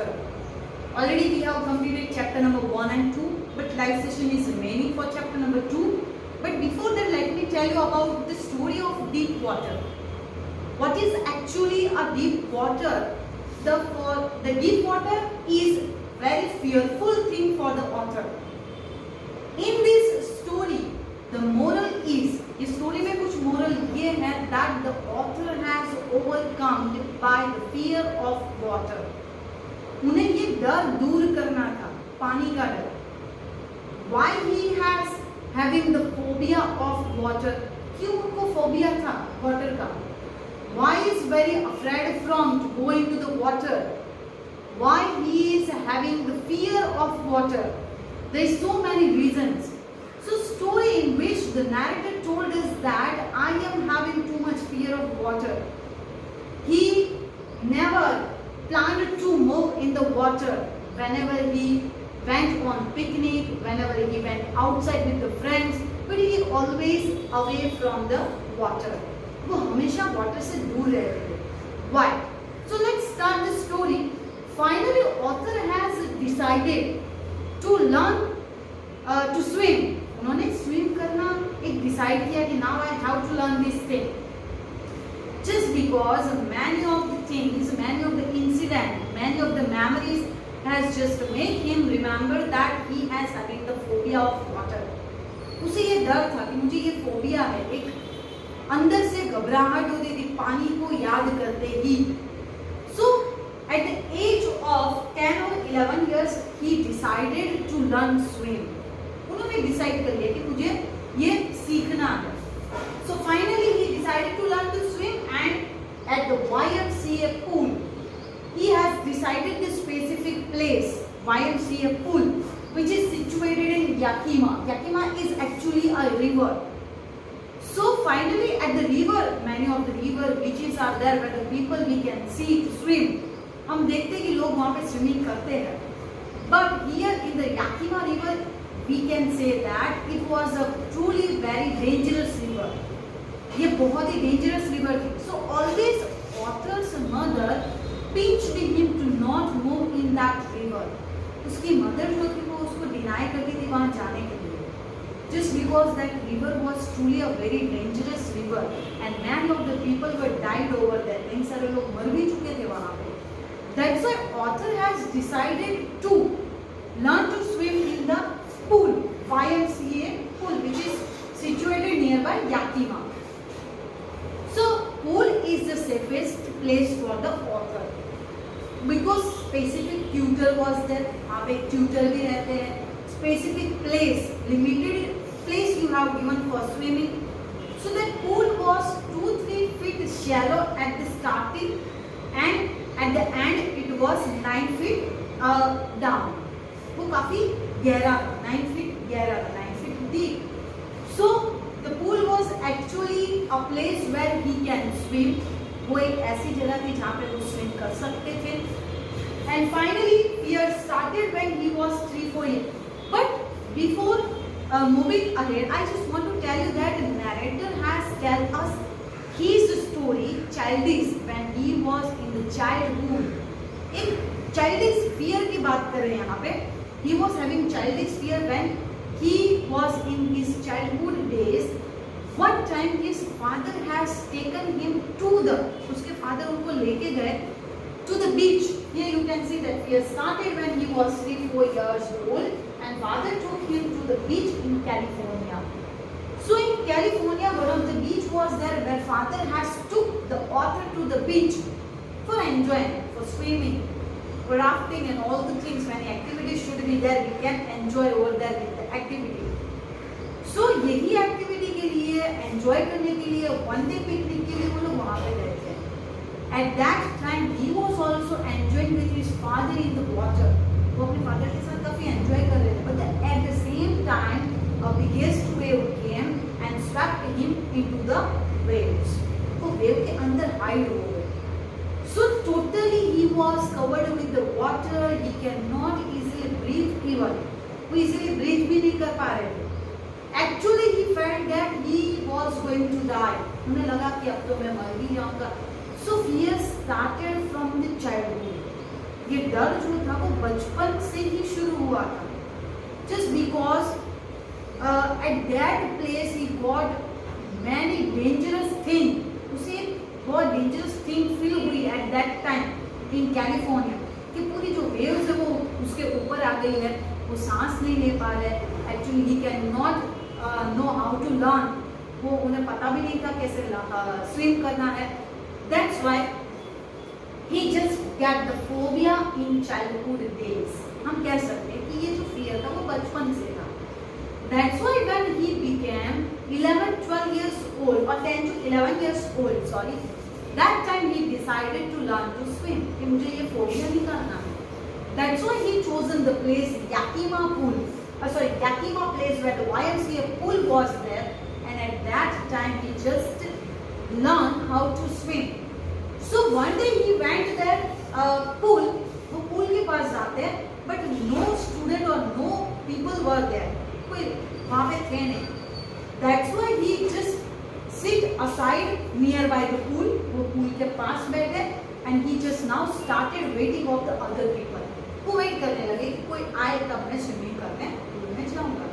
water. Already we have completed chapter number 1 and 2, but live session is remaining for chapter number 2. But before that, let me tell you about the story of deep water. What is actually a deep water? The deep water is very fearful thing for the author. In this story, the moral is, इस story में कुछ moral ये है that the author has overcome by the fear of water. उन्हें ये डर दूर करना था, पानी का डर. Why he has having the phobia of water? क्यों उनको phobia था water का? Why is very afraid from to go into the water? Why he is having the fear of water? There is so many reasons. So story in which the narrator told us that I am having too much fear of water. He never planned to move in the water whenever he went on picnic, whenever he went outside with the friends, but he always away from the water. वो हमेशा water से दूर रहते थे. Why? So let's start the story. Finally, author has decided to learn to swim. उन्होंने swim करना एक decide किया कि now I have to learn this thing. Just because many of the things, many of the incident, many of the memories has just made him remember that he has having the phobia of water. उसे ये डर था कि मुझे ये phobia है, एक अंदर से घबराहट होती थी पानी को याद करते ही. So at the age of 10 or 11 years, he decided to learn swim. उन्होंने डिसाइड कर लिया कि मुझे ये सीखना है. So finally he decided to learn to swim, and at the YMCA pool, he has decided the specific place, YMCA pool, which is situated in Yakima. Yakima is actually a river. So finally at the river, many of the river beaches are there where the people we can see to swim. हम देखते हैं कि लोग वहाँ पे swimming करते हैं. But here in the Yakima river, we can say that it was a truly very dangerous river. ये बहुत ही dangerous river थी. So always author's mother pinched him to not move in that river. उसकी mother जो थी वो उसको deny करती थी वहाँ जाने के लिए. Just because that river was truly a very dangerous river and many of the people were died over there. कई सारे लोग मर भी चुके थे वहाँ पे. That's why author has decided to learn to swim in the pool, YMCA pool, which is situated nearby Yakima. So pool is the safest place for the author because specific tutor was there. आप एक tutor भी रहते हैं. Specific place, limited place you have given for swimming. So that pool was 2-3 feet shallow at the starting, and at the end it was 9 feet down. वो काफी गहरा था, 9 feet गहरा था, 9 feet deep. So the pool was actually a place where he can swim. वो एक ऐसी जगह थी जहाँ पे वो swim कर सकते थे. And finally year started when he was 3-4 years. But before moving ahead, I just want to tell you that the narrator has tell us his story childish when he was in the childhood. एक childish fear की बात कर रहे हैं यहाँ पे. He was having childish fear when he was in his childhood days. One time his father has taken him to the, उसके father उनको लेके गए to the beach. Here you can see that fear started when he was 3-4 years old, and father took him to the beach in California. So in California, one of the beach was there where father has took the author to the beach for enjoyment, for swimming, for rafting and all the things. Many activities should be there. We can enjoy over there with the activity. So यही activity के लिए enjoy करने के लिए one day picnic के लिए वो लोग वहाँ पे गए थे. At that time he was also enjoying with his father in the water. वो अपने father के साथ काफी enjoy कर रहे थे. But at the same time a biggest wave came and swept him into the waves. वो wave के अंदर hide हो गए. So totally he was covered with the water. He cannot easily breathe even. वो easily breathe भी नहीं कर पा रहे थे. Actually he felt that he was going to die. उन्हें लगा कि अब तो मैं मर ही जाऊंगा. So fear started from the childhood. ये डर जो था वो बचपन से ही शुरू हुआ था, just because at that place he got many dangerous thing, उसे बहुत dangerous thing feel हुई at that time in California कि पूरी जो waves है वो उसके ऊपर आ गई है, वो सांस नहीं ले पा रहा है, actually he cannot know how to learn, वो उन्हें पता भी नहीं था कैसे swim करना है, that's why he just got the phobia in childhood days. हम कह सकते हैं कि ये जो fear था वो बचपन से था. That's why when he became 11-12 years old or 10 to 11 years old, sorry, that time he decided to learn to swim. कि मुझे ये phobia नहीं करना है. That's why he chosen the place Yakima pool. Yakima place where the YMCA pool was there, and at that time he just learned how to swim. So one day he went there pool, वो pool के पास जाते हैं, but no student or no people were there, कोई वहाँ पे थे नहीं. That's why he just sit aside nearby the pool, वो pool के पास बैठे, and he just now started waiting of the other people. वो wait करने लगे कि कोई आए तब मैं swimming करने pool में जाऊँगा.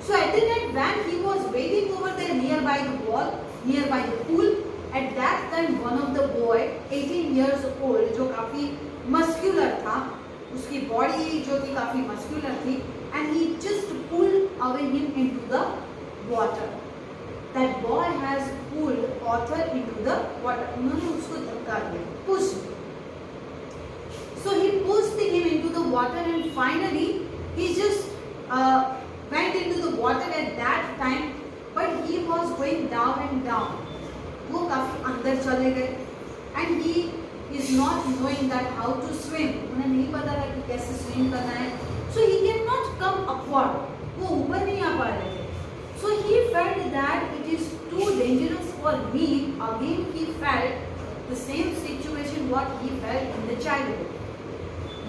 So at the time when he was waiting over there nearby the wall, nearby the pool, at that time one of the boy 18 years old जो काफी muscular था, उसकी body जो थी काफी muscular थी, and he just pulled away him into the water. That boy has pulled author into the water. उन्होंने उसको धक्का दिया, pushed. So he pushed him into the water, and finally he just went into the water at that time, but he was going down and down. वो काफी अंदर चले गए, and he is not knowing that how to swim. उन्हें नहीं पता था कि कैसे swim करना है. So he cannot come upward. वो ऊपर नहीं आ पा रहे थे. So he felt that it is too dangerous for me. Again he felt the same situation what he felt in the childhood.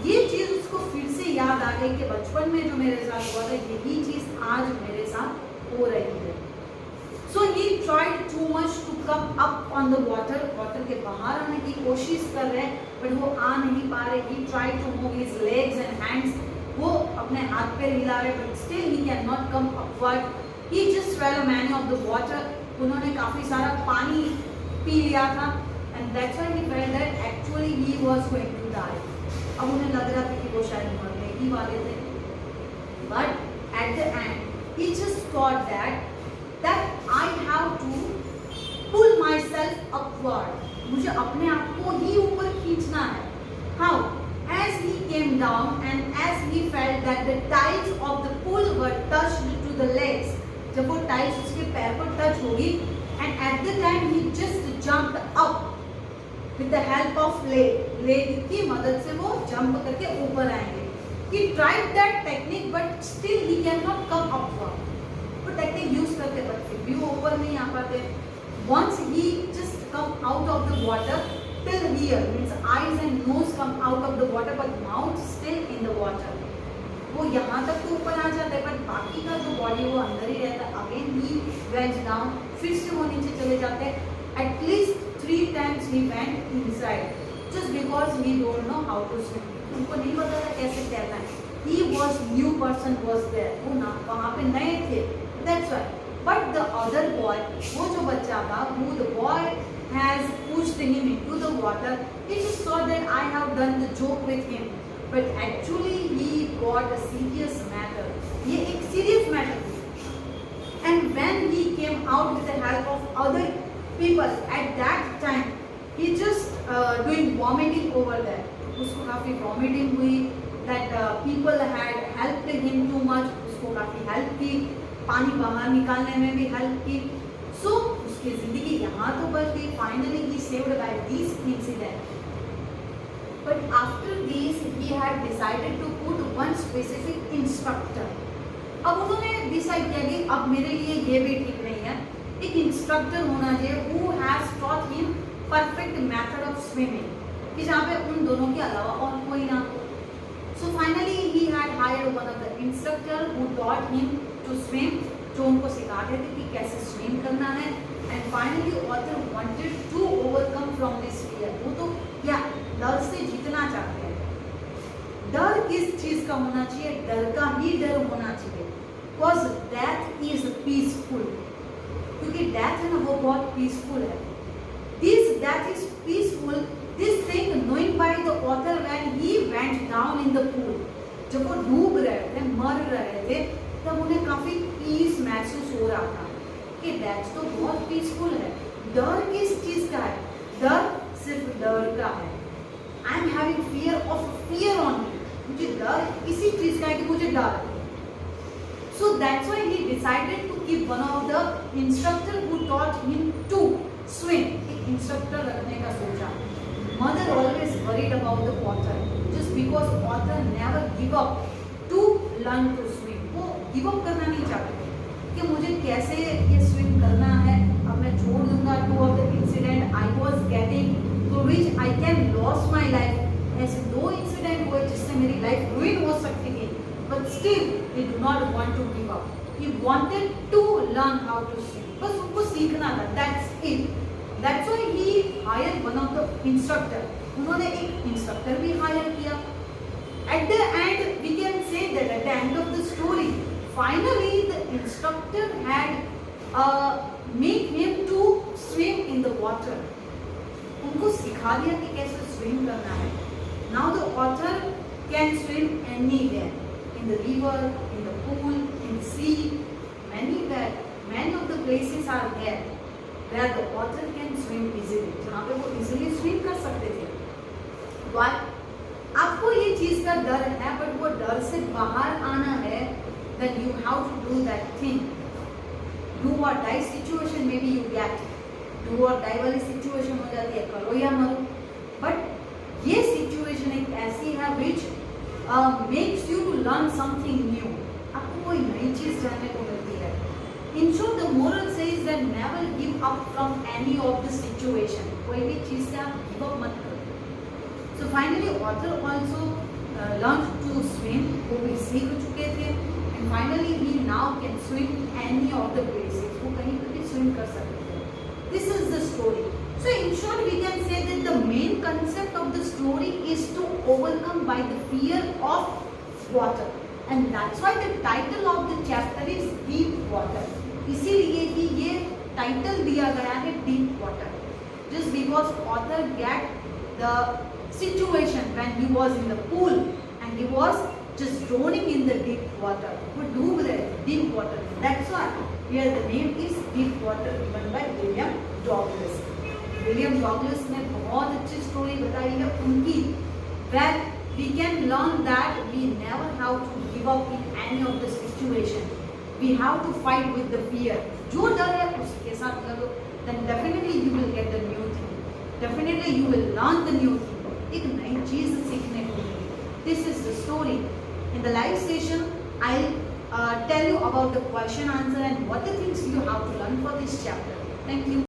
ये चीज उसको फिर से याद आ गई कि बचपन में जो मेरे साथ हुआ था यही चीज आज मेरे साथ हो रही है. So he tried too much to come up on the water. Water के बाहर आने की कोशिश कर रहे हैं, but वो आ नहीं पा रहे. He tried to move his legs and hands. वो अपने हाथ पैर हिला रहे, but still he cannot come upward. He just swallowed many of the water. उन्होंने काफी सारा पानी पी लिया था, and that's why he felt that actually he was going to die. अब उन्हें लग रहा था कि वो शायद मरने ही वाले थे. But at the end, he just thought that I have to pull myself upward. मुझे अपने आप को ही ऊपर खींचना है. How? As he came down and as he felt that the tiles of the pool were touched to the legs. जब वो tiles उसके पैर पर touch होगी, and at the time he just jumped up with the help of leg की मदद से वो jump करके ऊपर आएंगे. He tried that technique, but still he cannot come upward. वो टेक्निक यूज करते बट फिर भी वो ऊपर नहीं आ पाते. Once he just come out of the water till here, means eyes and nose come out of the water, but mouth still in the water. वो यहाँ तक तो ऊपर आ जाते हैं, बट बाकी का जो बॉडी वो अंदर ही रहता है. Again he went down, फिर से वो नीचे चले जाते हैं. At least 3 times he went inside, just because he don't know how to swim. उनको नहीं पता था कैसे तैरना है. He was new person was there. वो ना वहाँ पे नए थे. That's why. But the other boy, वो जो बच्चा था, who the boy has pushed him into the water, he just thought that I have done the joke with him. But actually he got a serious matter. ये एक serious matter थी. And when he came out with the help of other people, at that time he just doing vomiting over there. उसको काफी vomiting हुई. That people had helped him too much. उसको काफी help की. पानी बाहर निकालने में भी हेल्प की. सो उसकी जिंदगी यहाँ तो बच गई. Finally he saved by this incident. But after this he had decided to put one specific instructor. अब उन्होंने डिसाइड किया कि अब मेरे लिए ये भी ठीक नहीं है, एक इंस्ट्रक्टर होना चाहिए who has taught him perfect method of swimming, कि जहाँ पे उन दोनों के अलावा और कोई ना हो. So finally he had hired one of the instructor who taught him to swim, जो उनको सिखाते थे कि कैसे swim करना है. And finally author wanted to overcome from this fear. वो तो क्या डर से जीतना चाहते हैं. किस चीज का होना चाहिए? डर का ही डर होना चाहिए, बिकॉज डेथ इज पीसफुल, क्योंकि डेथ है ना वो बहुत पीसफुल है. This death is peaceful, this thing knowing by the author when he went down in the pool. जब वो डूब रहे थे, मर रहे थे, तब उन्हें काफी पीस महसूस हो रहा था कि डेथ तो बहुत पीसफुल है. डर किस चीज का है? डर सिर्फ डर का है. I am having fear of fear only. मुझे डर इसी चीज का है कि मुझे डर. So that's why he decided to keep one of the instructor who taught him to swim. एक instructor रखने का सोचा. Mother always worried about the author, just because author never give up to learn to swim. वो give up करना नहीं चाहते कि मुझे कैसे ये swim करना है. अब मैं छोड़ दूंगा. Two of the incident I was getting to which I can lose my life. ऐसे दो इंसिडेंट हुए जिससे मेरी लाइफ रुइन हो सकती थी. But still, he do not want to give up. He wanted to learn how to swim. बस उनको सीखना था. That's it. That's why he hired one of the instructor. उन्होंने एक इंस्ट्रक्टर भी हायर किया. At the end, we can say that at the end of the story, finally the instructor had make him to swim in the water. उनको सिखा दिया कि कैसे swim करना है. Now the author can swim anywhere. In the river, in the pool, in the sea, anywhere. Many of the places are there where the author can swim easily. जहाँ पे वो easily swim कर सकते थे. But आपको ये चीज का डर है, but वो डर से बाहर आना है. Then you have to do that thing. Do or die situation maybe you get. Do or die वाली situation हो जाती है, करो या मरो. But ये situation एक ऐसी है which makes you to learn something new. आपको कोई नई चीज जानने को मिलती है. In short, the moral says that never give up from any of the situation. कोई भी चीज से आप give up मत करो. So finally, author also learned to swim. वो भी सीख चुके थे. And finally, he now can swim any of the places. वो कहीं पर भी swim कर सकते थे. This is the story. So in short, we can say that the main concept of the story is to overcome by the fear of water, and that's why the title of the chapter is Deep Water. इसीलिए ही ये title दिया गया है Deep Water, just because author get the situation when he was in the pool and he was just drowning in the deep water. वो डूब रहे थे deep water. That's why here the name is Deep Water, given by William Douglas. William Douglas ने बहुत अच्छी story बताई है उनकी, where we can learn that we never have to give up in any of the situation. We have to fight with the fear. जो डर है उसके साथ लड़ो, then definitely you will get the new thing. Definitely you will learn the new thing. एक नई चीज सीखने को मिलेगी. This is the story. In the live session, I'll tell you about the question answer and what the things you have to learn for this chapter. Thank you.